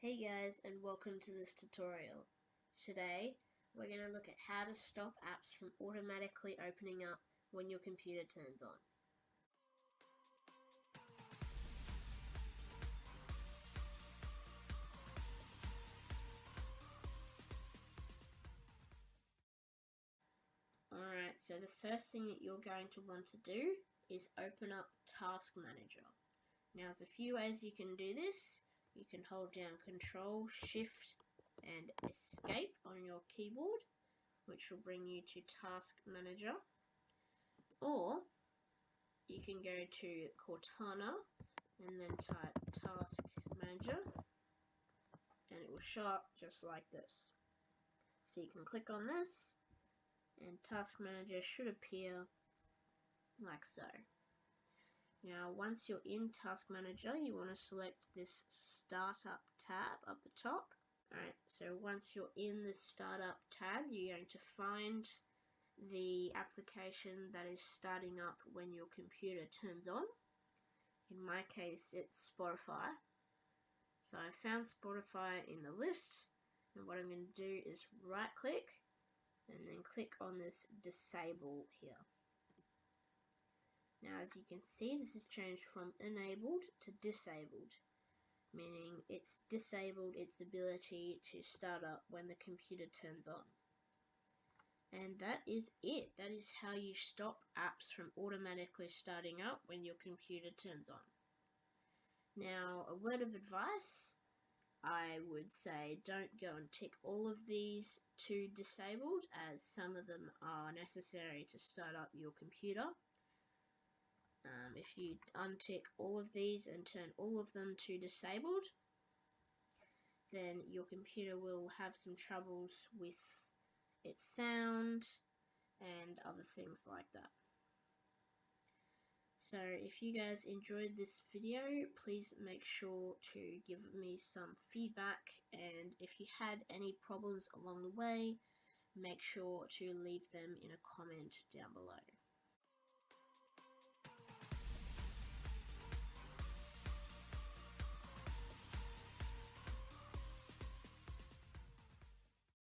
Hey guys, and welcome to this tutorial. Today we're going to look at how to stop apps from automatically opening up when your computer turns on. Alright, so the first thing that you're going to want to do is open up Task Manager. Now there's a few ways you can do this. You can hold down Control, Shift and Escape on your keyboard, which will bring you to Task Manager. Or you can go to Cortana and then type Task Manager and it will show up just like this. So you can click on this and Task Manager should appear like so. Now once you're in Task Manager, you want to select this Startup tab up the top. Alright, so once you're in the Startup tab, you're going to find the application that is starting up when your computer turns on. In my case, it's Spotify. So I found Spotify in the list, and what I'm going to do is right click and then click on this disable here. Now as you can see, this has changed from enabled to disabled, meaning it's disabled its ability to start up when the computer turns on. And that is it. That is how you stop apps from automatically starting up when your computer turns on. Now, a word of advice, I would say don't go and tick all of these to disabled, as some of them are necessary to start up your computer. If you untick all of these and turn all of them to disabled, then your computer will have some troubles with its sound and other things like that. So if you guys enjoyed this video, please make sure to give me some feedback, and if you had any problems along the way, make sure to leave them in a comment down below.